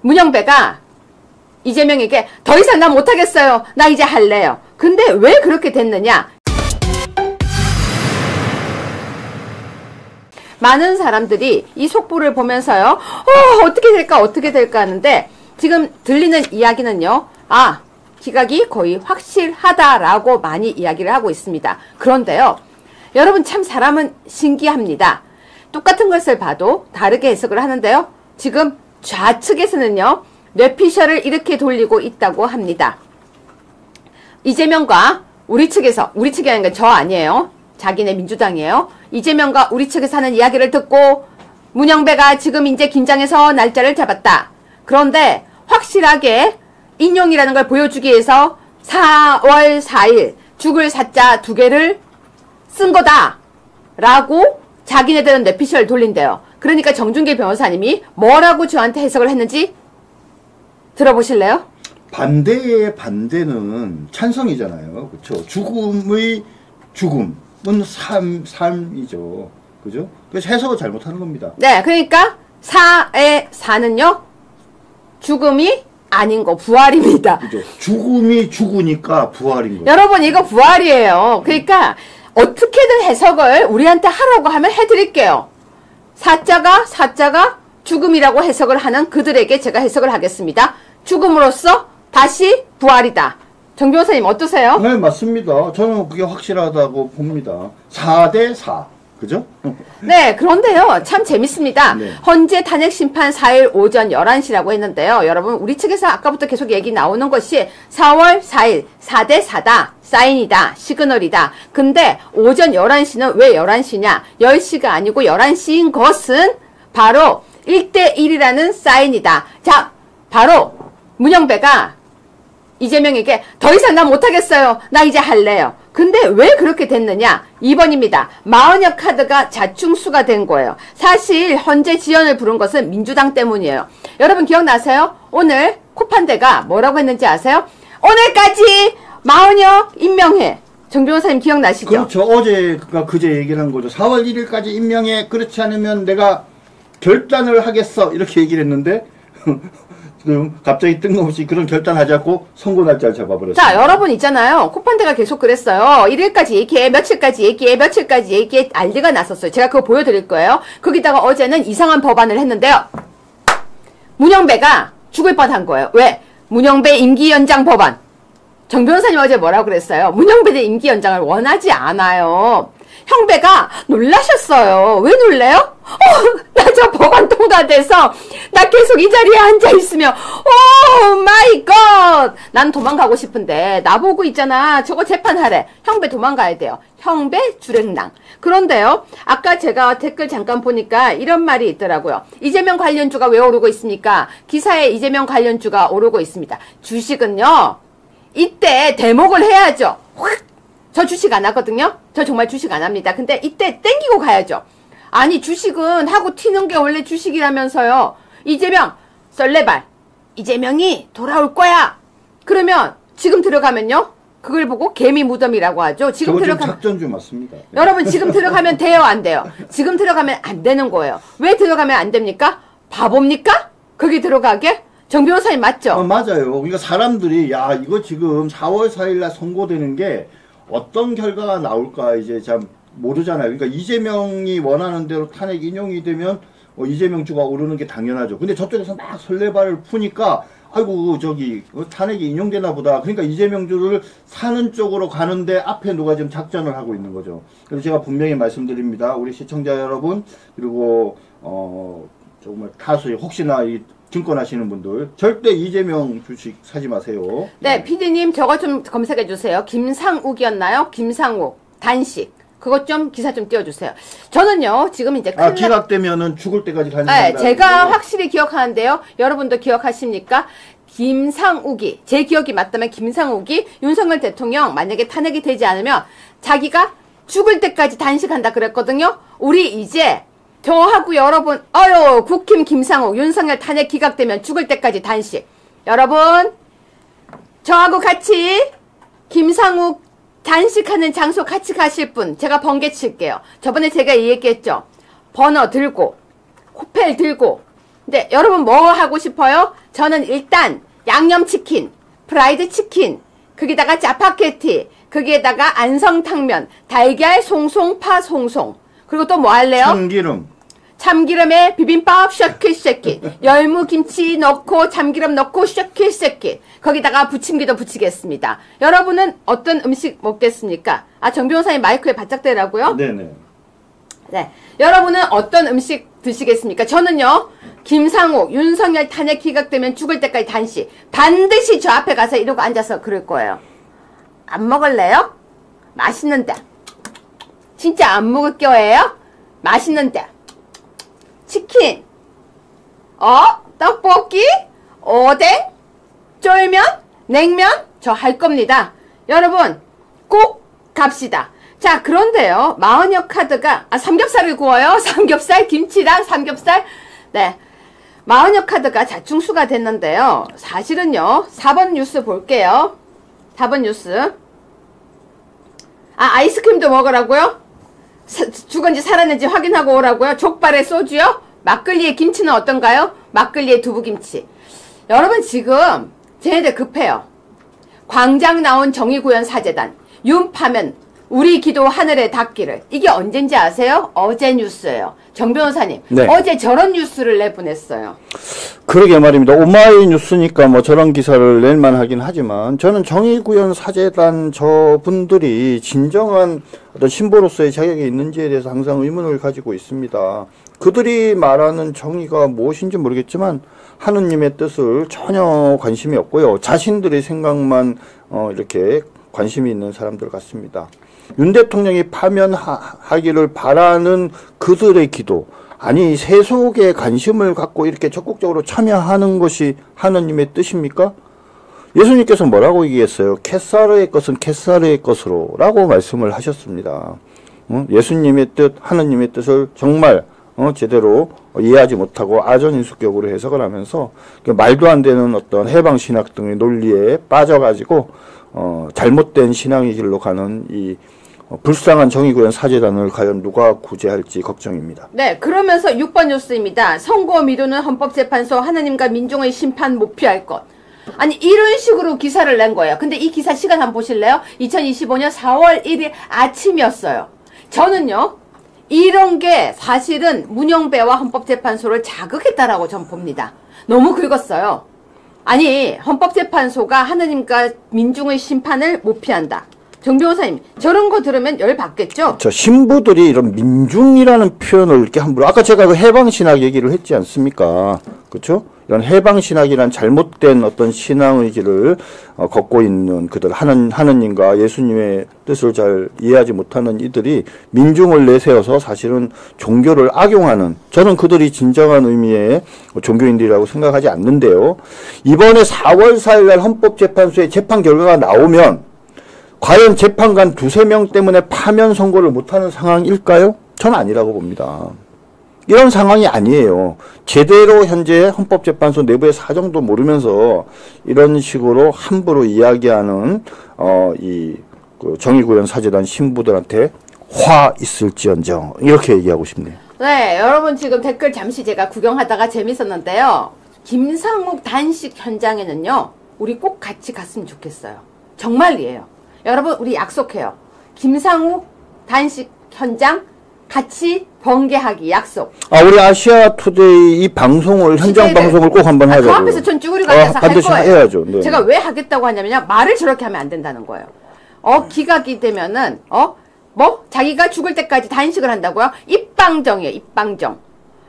문영배가 이재명에게 더 이상 나 못하겠어요. 나 이제 할래요. 근데 왜 그렇게 됐느냐? 많은 사람들이 이 속보를 보면서요. 어떻게 될까 하는데 지금 들리는 이야기는요. 기각이 거의 확실하다라고 많이 이야기를 하고 있습니다. 그런데요. 여러분 참 사람은 신기합니다. 똑같은 것을 봐도 다르게 해석을 하는데요. 지금 좌측에서는요. 뇌피셜을 이렇게 돌리고 있다고 합니다. 이재명과 우리 측이 아닌 건 저 아니에요. 자기네 민주당이에요. 이재명과 우리 측에서 하는 이야기를 듣고 문영배가 지금 이제 긴장해서 날짜를 잡았다. 그런데 확실하게 인용이라는 걸 보여주기 위해서 4월 4일 죽을 사자 2개를 쓴 거다 라고 자기네들은 뇌피셜을 돌린대요. 그러니까 정준길 변호사님이 뭐라고 저한테 해석을 했는지 들어보실래요? 반대의 반대는 찬성이잖아요. 그렇죠? 죽음의 죽음은 삶이죠. 그죠? 그래서 해석을 잘못하는 겁니다. 네, 그러니까 4의 4는요. 죽음이 아닌 거 부활입니다. 그죠? 죽음이 죽으니까 부활인 거죠. 여러분 이거 부활이에요. 그러니까 어떻게든 해석을 우리한테 하라고 하면 해드릴게요. 사자가 죽음이라고 해석을 하는 그들에게 제가 해석을 하겠습니다. 죽음으로써 다시 부활이다. 정 변호사님 어떠세요? 네, 맞습니다. 저는 그게 확실하다고 봅니다. 4대 4. 그죠? 네, 그런데요. 참 재밌습니다. 네. 헌재 탄핵 심판 4일 오전 11시라고 했는데요. 여러분, 우리 측에서 아까부터 계속 얘기 나오는 것이 4월 4일 4대 4다. 사인이다. 시그널이다. 근데 오전 11시는 왜 11시냐? 10시가 아니고 11시인 것은 바로 1대 1이라는 사인이다. 자, 바로 문영배가 이재명에게 더 이상 나 못하겠어요. 나 이제 할래요. 근데 왜 그렇게 됐느냐? 2번입니다. 마흔여 카드가 자충수가 된 거예요. 사실 헌재 지연을 부른 것은 민주당 때문이에요. 여러분 기억나세요? 오늘 코판대가 뭐라고 했는지 아세요? 오늘까지 마흔여 임명해. 정 변호사님 기억나시죠? 그렇죠. 어제가 그제 얘기를 한 거죠. 4월 1일까지 임명해. 그렇지 않으면 내가 결단을 하겠어. 이렇게 얘기를 했는데 지금 갑자기 뜬금없이 그런 결단하지 않고 선고 날짜를 잡아버렸어요. 자, 여러분 있잖아요. 코판대가 계속 그랬어요. 1일까지 얘기해, 며칠까지 얘기해, 며칠까지 얘기해, 난리가 났었어요. 제가 그거 보여드릴 거예요. 거기다가 어제는 이상한 법안을 했는데요. 문영배가 죽을 뻔한 거예요. 왜? 문영배 임기 연장 법안. 정 변호사님 어제 뭐라고 그랬어요? 문영배 임기 연장을 원하지 않아요. 형배가 놀라셨어요. 왜 놀래요? 나 저 법안 통과돼서 나 계속 이 자리에 앉아있으면 오 마이 갓! 난 도망가고 싶은데 나보고 있잖아. 저거 재판하래. 형배 도망가야 돼요. 형배 주랭랑. 그런데요. 아까 제가 댓글 잠깐 보니까 이런 말이 있더라고요. 이재명 관련주가 왜 오르고 있습니까? 기사에 이재명 관련주가 오르고 있습니다. 주식은요. 이때 대목을 해야죠. 확! 저 주식 안 하거든요. 저 정말 주식 안 합니다. 근데 이때 땡기고 가야죠. 아니 주식은 하고 튀는 게 원래 주식이라면서요. 이재명 썰레발. 이재명이 돌아올 거야. 그러면 지금 들어가면요. 그걸 보고 개미 무덤이라고 하죠. 지금 들어가면 작전주 맞습니다. 네. 여러분 지금 들어가면 돼요 안 돼요? 지금 들어가면 안 되는 거예요. 왜 들어가면 안 됩니까? 바보입니까? 거기 들어가게? 정 변호사님 맞죠? 맞아요. 그러니까 사람들이 야 이거 지금 4월 4일날 선고되는 게 어떤 결과가 나올까 이제 참 모르잖아요. 그러니까 이재명이 원하는 대로 탄핵 인용이 되면 이재명 주가 오르는 게 당연하죠. 근데 저쪽에서 막 설레발을 푸니까 아이고 저기 탄핵이 인용되나 보다. 그러니까 이재명 주를 사는 쪽으로 가는데 앞에 누가 지금 작전을 하고 있는 거죠. 그래서 제가 분명히 말씀드립니다. 우리 시청자 여러분 그리고 정말 다수의 혹시나 이 증권 하시는 분들 절대 이재명 주식 사지 마세요. 네, PD님 저거 좀 검색해 주세요. 김상욱이었나요? 김상욱 단식. 그것 좀 기사 좀 띄워주세요. 저는요 지금 이제 기각되면은 죽을 때까지 가는 네, 제가 확실히 기억하는데요. 여러분도 기억하십니까? 김상욱이 제 기억이 맞다면 김상욱이 윤석열 대통령 만약에 탄핵이 되지 않으면 자기가 죽을 때까지 단식한다 그랬거든요. 우리 이제 저하고 여러분 국힘 김상욱 윤석열 탄핵 기각되면 죽을 때까지 단식. 여러분 저하고 같이 김상욱 단식하는 장소 같이 가실 분 제가 번개 칠게요. 저번에 제가 얘기했죠. 버너 들고 코펠 들고 근데 여러분 뭐 하고 싶어요? 저는 일단 양념치킨, 프라이드 치킨, 거기다가 짜파게티, 거기에다가 안성탕면, 달걀 송송, 파 송송. 그리고 또 뭐 할래요? 참기름에 비빔밥 쉐킷쉐킷, 열무김치 넣고 참기름 넣고 쉐킷쉐킷. 거기다가 부침개도 부치겠습니다. 여러분은 어떤 음식 먹겠습니까? 아, 정 변호사님 마이크에 바짝 대라고요? 네네. 네. 여러분은 어떤 음식 드시겠습니까? 저는요, 김상욱, 윤석열 탄핵 기각되면 죽을 때까지 단식. 반드시 저 앞에 가서 이러고 앉아서 그럴 거예요. 안 먹을래요? 맛있는데. 진짜 안 먹을 거예요? 맛있는데. 치킨, 떡볶이, 오뎅, 쫄면, 냉면, 저 할 겁니다. 여러분, 꼭 갑시다. 자, 그런데요, 마흔역 카드가, 삼겹살을 구워요? 삼겹살, 김치랑 삼겹살? 네. 마흔역 카드가 자충수가 됐는데요. 사실은요, 4번 뉴스 볼게요. 4번 뉴스. 아이스크림도 먹으라고요? 죽은지 살았는지 확인하고 오라고요? 족발에 소주요? 막걸리에 김치는 어떤가요? 막걸리에 두부김치. 여러분 지금 쟤네들 급해요. 광장 나온 정의구현 사재단, 윤파면 우리 기도 하늘에 닿기를. 이게 언젠지 아세요? 어제 뉴스예요. 정 변호사님, 네. 어제 저런 뉴스를 내보냈어요. 그러게 말입니다. 오마이 뉴스니까 뭐 저런 기사를 낼만 하긴 하지만 저는 정의구현 사재단 저분들이 진정한 어떤 신보로서의 자격이 있는지에 대해서 항상 의문을 가지고 있습니다. 그들이 말하는 정의가 무엇인지 모르겠지만 하느님의 뜻을 전혀 관심이 없고요. 자신들의 생각만 이렇게 관심이 있는 사람들 같습니다. 윤 대통령이 파면하기를 바라는 그들의 기도, 아니 세속에 관심을 갖고 이렇게 적극적으로 참여하는 것이 하느님의 뜻입니까? 예수님께서 뭐라고 얘기했어요? 캣사르의 것은 캣사르의 것으로 라고 말씀을 하셨습니다. 예수님의 뜻, 하느님의 뜻을 정말 제대로 이해하지 못하고 아전인수격으로 해석을 하면서 말도 안 되는 어떤 해방신학 등의 논리에 빠져가지고 잘못된 신앙의 길로 가는 이 불쌍한 정의구현 사재단을 과연 누가 구제할지 걱정입니다. 네, 그러면서 6번 뉴스입니다. 선고 미루는 헌법재판소, 하나님과 민중의 심판 못 피할 것. 아니 이런 식으로 기사를 낸 거예요. 근데 이 기사 시간 한번 보실래요? 2025년 4월 1일 아침이었어요. 저는요, 이런 게 사실은 문영배와 헌법재판소를 자극했다라고 전 봅니다. 너무 긁었어요. 아니 헌법재판소가 하느님과 민중의 심판을 못 피한다. 정 변호사님, 저런 거 들으면 열 받겠죠? 저 신부들이 이런 민중이라는 표현을 이렇게 함부로, 아까 제가 그 해방신학 얘기를 했지 않습니까? 그렇죠? 이런 해방신학이란 잘못된 어떤 신앙의 길을 걷고 있는 그들, 하느님과 예수님의 뜻을 잘 이해하지 못하는 이들이 민중을 내세워서 사실은 종교를 악용하는, 저는 그들이 진정한 의미의 종교인들이라고 생각하지 않는데요. 이번에 4월 4일 날 헌법재판소의 재판 결과가 나오면 과연 재판관 2~3명 때문에 파면 선고를 못하는 상황일까요? 전 아니라고 봅니다. 이런 상황이 아니에요. 제대로 현재 헌법재판소 내부의 사정도 모르면서 이런 식으로 함부로 이야기하는 그 정의구현 사재단 신부들한테 화 있을지언정, 이렇게 얘기하고 싶네요. 네, 여러분 지금 댓글 잠시 제가 구경하다가 재밌었는데요. 김상욱 단식 현장에는요, 우리 꼭 같이 갔으면 좋겠어요. 정말이에요. 여러분 우리 약속해요. 김상욱 단식 현장 같이 번개하기 약속. 우리 아시아 투데이 이 방송을, 현장 방송을 꼭 한번 하자고요. 그 앞에서 전 쭈그리고 앉아서 할 반드시 거예요. 해야죠. 네. 제가 왜 하겠다고 하냐면요, 말을 저렇게 하면 안 된다는 거예요. 기각이 되면은 자기가 죽을 때까지 단식을 한다고요? 입방정이에요. 입방정.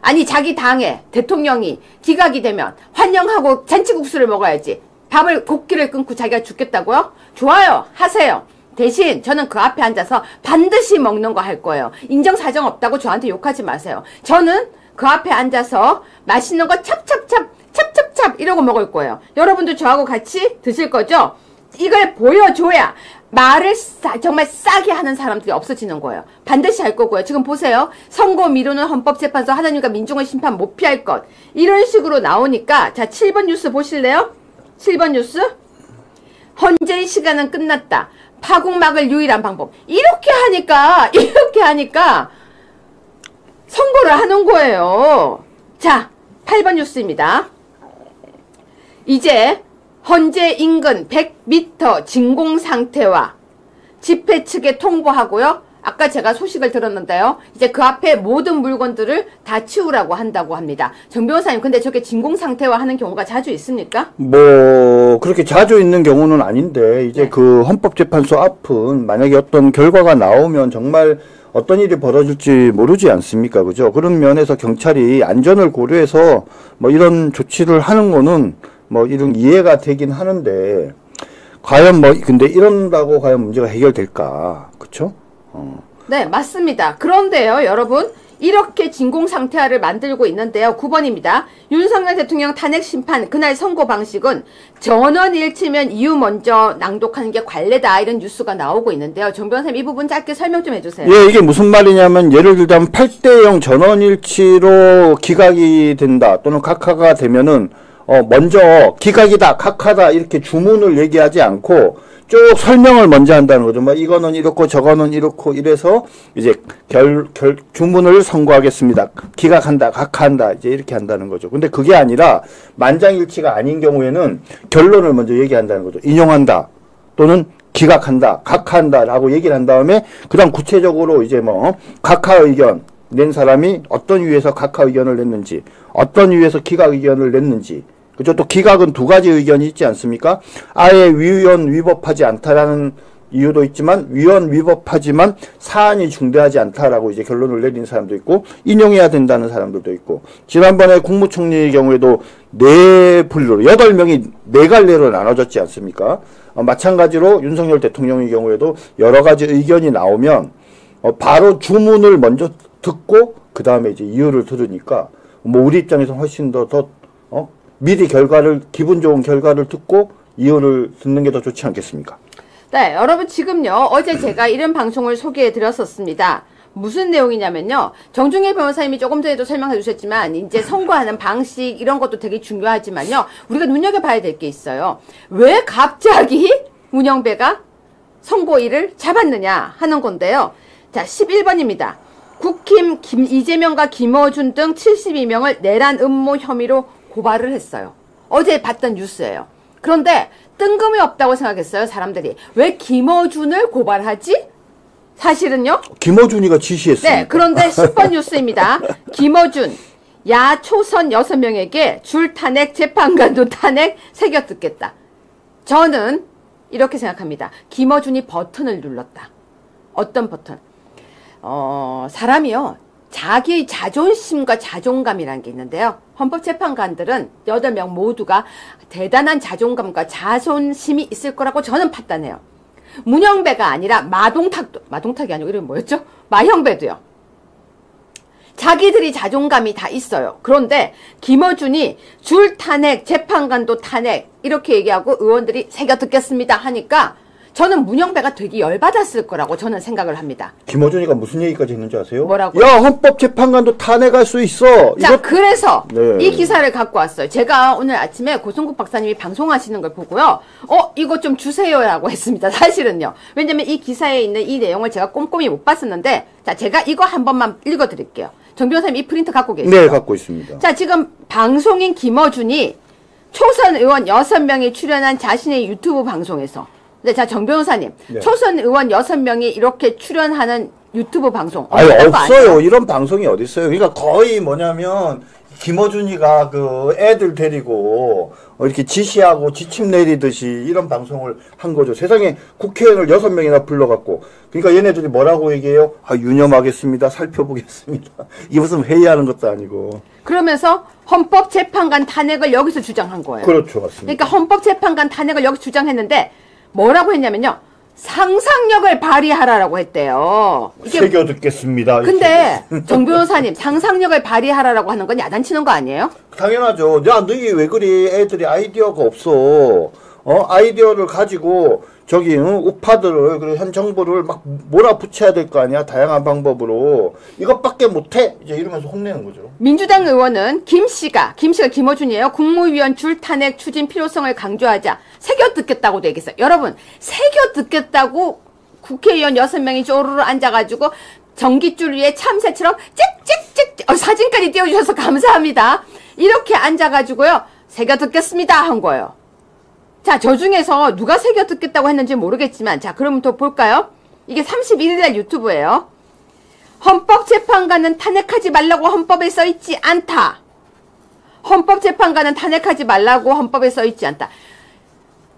아니 자기 당에 대통령이 기각이 되면 환영하고 잔치국수를 먹어야지. 밥을 곡기를 끊고 자기가 죽겠다고요? 좋아요. 하세요. 대신 저는 그 앞에 앉아서 반드시 먹는 거 할 거예요. 인정사정 없다고 저한테 욕하지 마세요. 저는 그 앞에 앉아서 맛있는 거 찹찹찹 이러고 먹을 거예요. 여러분도 저하고 같이 드실 거죠? 이걸 보여줘야 말을 정말 싸게 하는 사람들이 없어지는 거예요. 반드시 할 거고요. 지금 보세요. 선고 미루는 헌법재판소, 하나님과 민중의 심판 못 피할 것. 이런 식으로 나오니까, 자 7번 뉴스 보실래요? 7번 뉴스. 헌재의 시간은 끝났다. 파국막을 유일한 방법. 이렇게 하니까 선고를 하는 거예요. 자, 8번 뉴스입니다. 이제 헌재 인근 100m 진공 상태와 집회 측에 통보하고요. 아까 제가 소식을 들었는데요. 이제 그 앞에 모든 물건들을 다 치우라고 한다고 합니다. 정 변호사님, 근데 저게 진공 상태화 하는 경우가 자주 있습니까? 뭐 그렇게 자주 있는 경우는 아닌데 이제 네. 그 헌법재판소 앞은 만약에 어떤 결과가 나오면 정말 어떤 일이 벌어질지 모르지 않습니까? 그죠? 그런 면에서 경찰이 안전을 고려해서 뭐 이런 조치를 하는 거는 뭐 이런 이해가 되긴 하는데 과연 뭐 근데 이런다고 과연 문제가 해결될까? 그쵸? 네, 맞습니다. 그런데요, 여러분, 이렇게 진공상태화를 만들고 있는데요. 9번입니다. 윤석열 대통령 탄핵 심판 그날 선고 방식은 전원일치면 이유 먼저 낭독하는 게 관례다, 이런 뉴스가 나오고 있는데요. 정 변호사님, 이 부분 짧게 설명 좀 해주세요. 예, 이게 무슨 말이냐면 예를 들자면 8대0 전원일치로 기각이 된다 또는 각하가 되면은 먼저 기각이다, 각하다 이렇게 주문을 얘기하지 않고 쭉 설명을 먼저 한다는 거죠. 뭐 이거는 이렇고 저거는 이렇고 이래서 이제 주문을 선고하겠습니다. 기각한다, 각하한다 이제 이렇게 한다는 거죠. 근데 그게 아니라 만장일치가 아닌 경우에는 결론을 먼저 얘기한다는 거죠. 인용한다 또는 기각한다, 각하한다라고 얘기를 한 다음에 그다음 구체적으로 이제 뭐 각하 의견 낸 사람이 어떤 이유에서 각하 의견을 냈는지, 어떤 이유에서 기각 의견을 냈는지. 그죠? 또 기각은 두 가지 의견이 있지 않습니까? 아예 위헌 위법하지 않다라는 이유도 있지만 위헌 위법하지만 사안이 중대하지 않다라고 이제 결론을 내린 사람도 있고 인용해야 된다는 사람들도 있고 지난번에 국무총리의 경우에도 네 분류로 8명이 네 갈래로 나눠졌지 않습니까? 마찬가지로 윤석열 대통령의 경우에도 여러 가지 의견이 나오면 바로 주문을 먼저 듣고 그 다음에 이제 이유를 들으니까 뭐 우리 입장에서 훨씬 더 미리 기분 좋은 결과를 듣고 이유를 듣는 게 더 좋지 않겠습니까? 네, 여러분 지금요, 어제 제가 이런 방송을 소개해 드렸었습니다. 무슨 내용이냐면요, 정중혜 변호사님이 조금 전에도 설명해 주셨지만 이제 선고하는 방식 이런 것도 되게 중요하지만요, 우리가 눈여겨봐야 될 게 있어요. 왜 갑자기 문영배가 선고일을 잡았느냐 하는 건데요. 자, 11번입니다. 국힘 이재명과 김어준 등 72명을 내란 음모 혐의로 고발을 했어요. 어제 봤던 뉴스예요. 그런데 뜬금이 없다고 생각했어요, 사람들이. 왜 김어준을 고발하지? 사실은요. 김어준이가 지시했습니다. 네, 그런데 10번 뉴스입니다. 김어준, 야초선 6명에게 줄 탄핵, 재판관도 탄핵 새겨 듣겠다. 저는 이렇게 생각합니다. 김어준이 버튼을 눌렀다. 어떤 버튼? 사람이요, 자기 자존심과 자존감이라는 게 있는데요. 헌법재판관들은 8명 모두가 대단한 자존감과 자존심이 있을 거라고 저는 판단해요. 문영배가 아니라 마동탁이 아니고 이름이 뭐였죠? 마형배도요. 자기들이 자존감이 다 있어요. 그런데 김어준이 줄 탄핵, 재판관도 탄핵 이렇게 얘기하고 의원들이 새겨 듣겠습니다 하니까 저는 문영배가 되게 열받았을 거라고 저는 생각을 합니다. 김어준이가 무슨 얘기까지 했는지 아세요? 뭐라고요? 야, 헌법재판관도 탄핵할 수 있어. 자, 그래서 네. 이 기사를 갖고 왔어요. 제가 오늘 아침에 고성국 박사님이 방송하시는 걸 보고요. 이거 좀 주세요라고 했습니다. 사실은요. 왜냐면 이 기사에 있는 이 내용을 제가 꼼꼼히 못 봤었는데, 자, 제가 이거 한 번만 읽어드릴게요. 정 변호사님 이 프린트 갖고 계시죠? 네, 갖고 있습니다. 자, 지금 방송인 김어준이 초선 의원 6명이 출연한 자신의 유튜브 방송에서, 네, 자, 정 변호사님, 네. 초선 의원 6명이 이렇게 출연하는 유튜브 방송 아니, 없는 거 없어요. 아니에요? 이런 방송이 어디 있어요? 그러니까 거의 뭐냐면 김어준이가 그 애들 데리고 이렇게 지시하고 지침 내리듯이 이런 방송을 한 거죠. 세상에 국회의원을 6명이나 불러갖고. 그러니까 얘네들이 뭐라고 얘기해요? 유념하겠습니다. 살펴보겠습니다. 이게 무슨 회의하는 것도 아니고. 그러면서 헌법재판관 탄핵을 여기서 주장한 거예요. 그렇죠. 맞습니다. 그러니까 헌법재판관 탄핵을 여기서 주장했는데 뭐라고 했냐면요. 상상력을 발휘하라라고 했대요. 이게 새겨 듣겠습니다. 근데 정 변호사님, 상상력을 발휘하라라고 하는 건 야단치는 거 아니에요? 당연하죠. 야, 너희 왜 그리 애들이 아이디어가 없어. 아이디어를 가지고 우파들을, 그리고 현 정부를 막 몰아붙여야 될 거 아니야. 다양한 방법으로. 이것밖에 못해. 이제 이러면서 혼내는 거죠. 민주당 의원은 김씨가 김어준이에요. 국무위원 줄 탄핵 추진 필요성을 강조하자 새겨 듣겠다고도 얘기했어요. 여러분, 새겨 듣겠다고 국회의원 6명이 쪼르르 앉아가지고 전깃줄 위에 참새처럼 찍찍찍 사진까지 띄워주셔서 감사합니다. 이렇게 앉아가지고요. 새겨 듣겠습니다 한 거예요. 자, 저 중에서 누가 새겨 듣겠다고 했는지 모르겠지만 자, 그럼 또 볼까요? 이게 31일날 유튜브예요. 헌법재판관은 탄핵하지 말라고 헌법에 써있지 않다. 헌법재판관은 탄핵하지 말라고 헌법에 써있지 않다.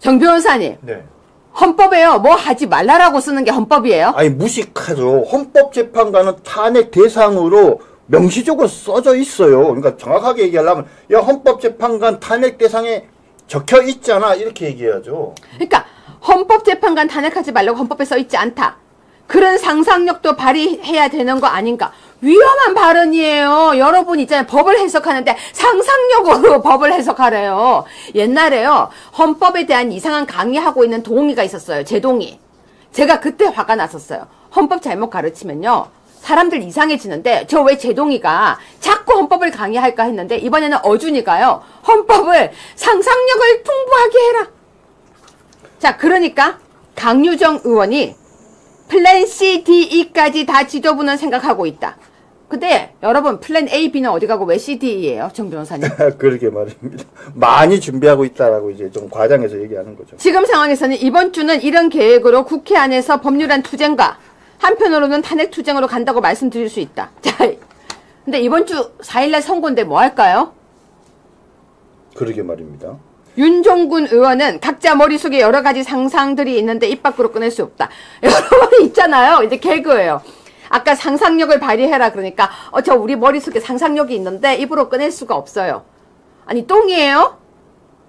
정 변호사님. 네. 헌법에요. 뭐 하지 말라라고 쓰는 게 헌법이에요? 아니 무식하죠. 헌법재판관은 탄핵 대상으로 명시적으로 써져 있어요. 그러니까 정확하게 얘기하려면 야 헌법재판관 탄핵 대상에 적혀 있잖아 이렇게 얘기해야죠. 그러니까 헌법재판관 탄핵하지 말라고 헌법에 써있지 않다. 그런 상상력도 발휘해야 되는 거 아닌가. 위험한 발언이에요. 여러분 있잖아요. 법을 해석하는데 상상력으로 법을 해석하래요. 옛날에요. 헌법에 대한 이상한 강의하고 있는 동의가 있었어요. 제 동의. 제가 그때 화가 났었어요. 헌법 잘못 가르치면요. 사람들 이상해지는데 저 왜 제 동의가 자꾸 헌법을 강의할까 했는데 이번에는 어준이가요. 헌법을 상상력을 풍부하게 해라. 자, 그러니까 강유정 의원이 플랜 C, D, E까지 다 지도부는 생각하고 있다. 근데 여러분 플랜 A, B는 어디 가고 왜 C, D, E예요? 정 변호사님. 그러게 말입니다. 많이 준비하고 있다라고 이제 좀 과장해서 얘기하는 거죠. 지금 상황에서는 이번 주는 이런 계획으로 국회 안에서 법률안 투쟁과 한편으로는 탄핵 투쟁으로 간다고 말씀드릴 수 있다. 자, 근데 이번 주 4일날 선거인데 뭐 할까요? 그러게 말입니다. 윤종군 의원은 각자 머릿속에 여러 가지 상상들이 있는데 입 밖으로 꺼낼 수 없다. 여러분 있잖아요. 이제 개그예요. 아까 상상력을 발휘해라 그러니까 저 우리 머릿속에 상상력이 있는데 입으로 꺼낼 수가 없어요. 아니 똥이에요?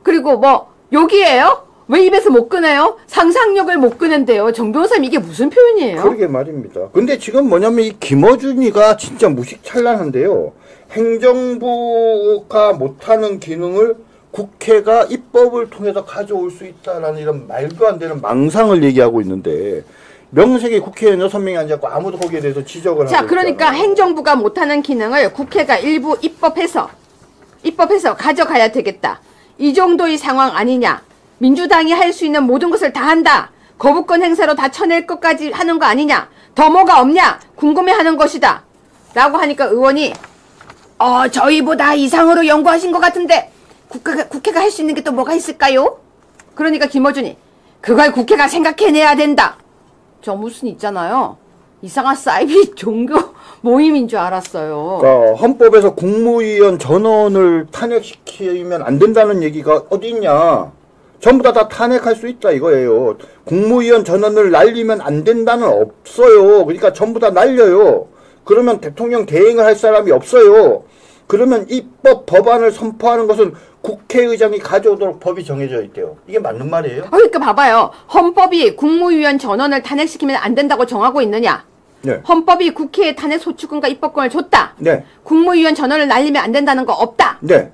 그리고 뭐 욕이에요? 왜 입에서 못 꺼내요? 상상력을 못 꺼낸대요. 정 변호사님 이게 무슨 표현이에요? 그러게 말입니다. 근데 지금 뭐냐면 이 김어준이가 진짜 무식찬란한데요. 행정부가 못하는 기능을 국회가 입법을 통해서 가져올 수 있다라는 이런 말도 안 되는 망상을 얘기하고 있는데 명색이 국회의원 6명이 앉았고 아무도 거기에 대해서 지적을 하고 자, 그러니까 있잖아요. 행정부가 못하는 기능을 국회가 일부 입법해서 가져가야 되겠다. 이 정도의 상황 아니냐. 민주당이 할 수 있는 모든 것을 다 한다. 거부권 행사로 다 쳐낼 것까지 하는 거 아니냐. 더 뭐가 없냐. 궁금해하는 것이다. 라고 하니까 의원이 저희보다 이상으로 연구하신 것 같은데 국회가 할 수 있는 게 또 뭐가 있을까요? 그러니까 김어준이 그걸 국회가 생각해내야 된다. 저 무슨 있잖아요. 이상한 사이비 종교 모임인 줄 알았어요. 그러니까 헌법에서 국무위원 전원을 탄핵시키면 안 된다는 얘기가 어디 있냐. 전부 다 탄핵할 수 있다 이거예요. 국무위원 전원을 날리면 안 된다는 없어요. 그러니까 전부 다 날려요. 그러면 대통령 대행을 할 사람이 없어요. 그러면 입법 법안을 선포하는 것은 국회의장이 가져오도록 법이 정해져 있대요. 이게 맞는 말이에요? 그러니까 봐봐요. 헌법이 국무위원 전원을 탄핵시키면 안 된다고 정하고 있느냐? 네. 헌법이 국회에 탄핵 소추권과 입법권을 줬다. 네. 국무위원 전원을 날리면 안 된다는 거 없다. 네.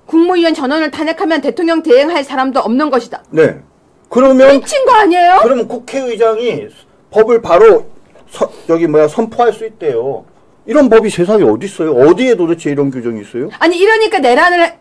국무위원 전원을 탄핵하면 대통령 대행할 사람도 없는 것이다. 네. 그러면 미친 거 아니에요? 그러면 국회의장이 법을 바로 선포할 수 있대요. 이런 법이 세상에 어디 있어요? 어디에 도대체 이런 규정이 있어요? 아니 이러니까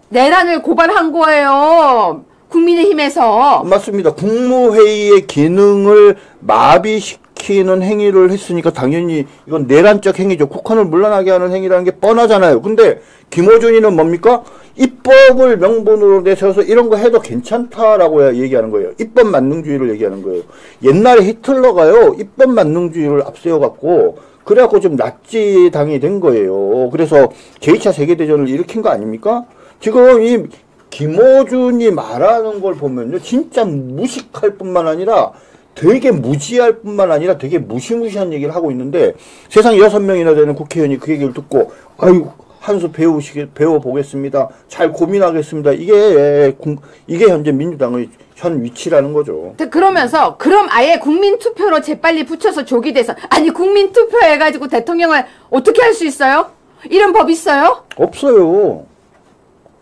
내란을 고발한 거예요. 국민의힘에서. 맞습니다. 국무회의의 기능을 마비시키는 행위를 했으니까 당연히 이건 내란적 행위죠. 국헌을 물러나게 하는 행위라는 게 뻔하잖아요. 근데 김어준이는 뭡니까? 입법을 명분으로 내세워서 이런 거 해도 괜찮다라고 얘기하는 거예요. 입법 만능주의를 얘기하는 거예요. 옛날에 히틀러가요. 입법 만능주의를 앞세워갖고 그래갖고 좀 나치당이 된 거예요. 그래서 제2차 세계대전을 일으킨 거 아닙니까? 지금 이 김어준이 말하는 걸 보면요. 진짜 무식할 뿐만 아니라 되게 무지할 뿐만 아니라 되게 무시무시한 얘기를 하고 있는데 세상에 6명이나 되는 국회의원이 그 얘기를 듣고 아유 한 수 배워보겠습니다. 잘 고민하겠습니다. 이게 현재 민주당의 현 위치라는 거죠. 그러면서 그럼 아예 국민투표로 재빨리 붙여서 조기 대선. 아니 국민투표 해가지고 대통령을 어떻게 할 수 있어요? 이런 법 있어요? 없어요.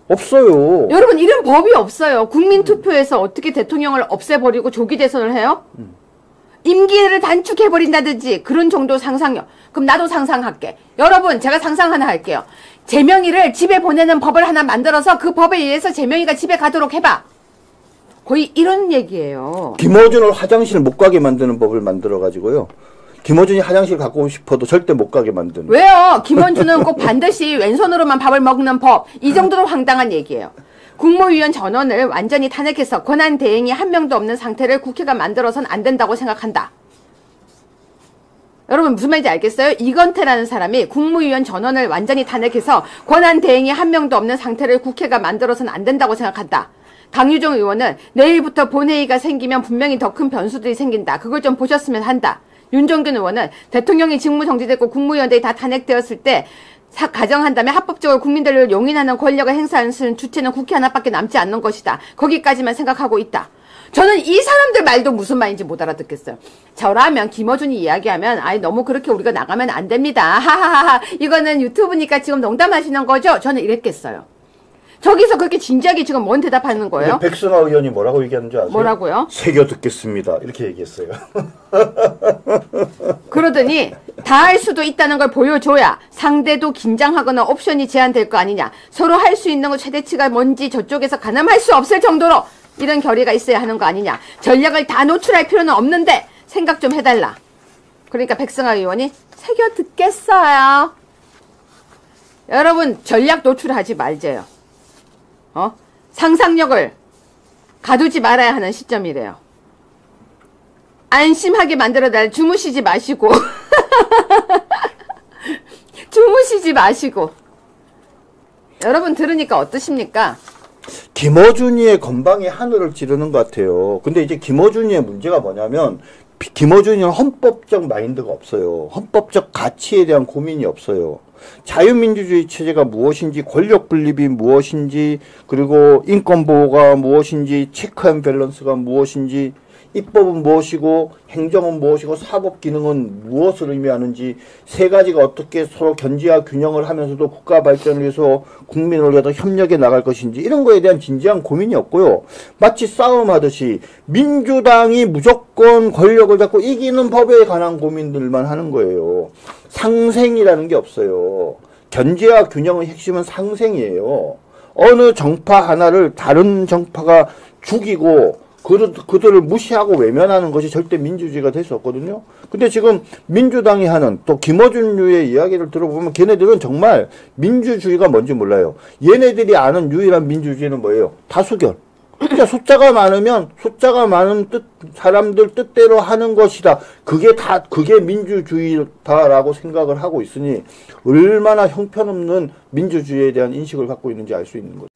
없어요. 여러분 이런 법이 없어요. 국민투표에서 어떻게 대통령을 없애버리고 조기 대선을 해요? 임기를 단축해버린다든지 그런 정도 상상력. 그럼 나도 상상할게. 여러분 제가 상상 하나 할게요. 제명이를 집에 보내는 법을 하나 만들어서 그 법에 의해서 제명이가 집에 가도록 해봐. 거의 이런 얘기예요. 김어준을 화장실 못 가게 만드는 법을 만들어가지고요. 김어준이 화장실 가고 싶어도 절대 못 가게 만드는. 왜요? 김원준은 꼭 반드시 왼손으로만 밥을 먹는 법. 이 정도로 황당한 얘기예요. 국무위원 전원을 완전히 탄핵해서 권한 대행이 한 명도 없는 상태를 국회가 만들어서는 안 된다고 생각한다. 여러분 무슨 말인지 알겠어요? 이건태라는 사람이 국무위원 전원을 완전히 탄핵해서 권한 대행이 한 명도 없는 상태를 국회가 만들어서는 안 된다고 생각한다. 강유정 의원은 내일부터 본회의가 생기면 분명히 더 큰 변수들이 생긴다. 그걸 좀 보셨으면 한다. 윤종균 의원은 대통령이 직무 정지됐고 국무위원들이 다 탄핵되었을 때 가정한다면 합법적으로 국민들을 용인하는 권력을 행사하는 주체는 국회 하나밖에 남지 않는 것이다. 거기까지만 생각하고 있다. 저는 이 사람들 말도 무슨 말인지 못 알아듣겠어요. 저라면 김어준이 이야기하면 아이 너무 그렇게 우리가 나가면 안 됩니다. 하하하하 이거는 유튜브니까 지금 농담하시는 거죠? 저는 이랬겠어요. 저기서 그렇게 진지하게 지금 뭔 대답하는 거예요? 백승하 의원이 뭐라고 얘기하는지 아세요? 뭐라고요? 새겨 듣겠습니다. 이렇게 얘기했어요. 그러더니 다 할 수도 있다는 걸 보여줘야 상대도 긴장하거나 옵션이 제한될 거 아니냐. 서로 할 수 있는 거 최대치가 뭔지 저쪽에서 가늠할 수 없을 정도로 이런 결의가 있어야 하는 거 아니냐. 전략을 다 노출할 필요는 없는데 생각 좀 해달라. 그러니까 백승하 의원이 새겨 듣겠어요. 여러분 전략 노출하지 말재요. 상상력을 가두지 말아야 하는 시점이래요. 안심하게 만들어달 주무시지 마시고 주무시지 마시고 여러분 들으니까 어떠십니까? 김어준이의 건방이 하늘을 찌르는 것 같아요. 근데 이제 김어준이의 문제가 뭐냐면 김어준이는 헌법적 마인드가 없어요. 헌법적 가치에 대한 고민이 없어요. 자유민주주의 체제가 무엇인지, 권력 분립이 무엇인지, 그리고 인권보호가 무엇인지, 체크 앤 밸런스가 무엇인지, 입법은 무엇이고 행정은 무엇이고 사법기능은 무엇을 의미하는지 세 가지가 어떻게 서로 견제와 균형을 하면서도 국가 발전을 위해서 국민을 위해서 협력해 나갈 것인지 이런 거에 대한 진지한 고민이 없고요. 마치 싸움하듯이 민주당이 무조건 권력을 잡고 이기는 법에 관한 고민들만 하는 거예요. 상생이라는 게 없어요. 견제와 균형의 핵심은 상생이에요. 어느 정파 하나를 다른 정파가 죽이고 그들을 무시하고 외면하는 것이 절대 민주주의가 될 수 없거든요. 근데 지금 민주당이 하는 또 김어준류의 이야기를 들어보면 걔네들은 정말 민주주의가 뭔지 몰라요. 얘네들이 아는 유일한 민주주의는 뭐예요? 다수결. 그러니까 숫자가 많으면 숫자가 많은 사람들 뜻대로 하는 것이다. 그게 민주주의다라고 생각을 하고 있으니 얼마나 형편없는 민주주의에 대한 인식을 갖고 있는지 알 수 있는 거죠.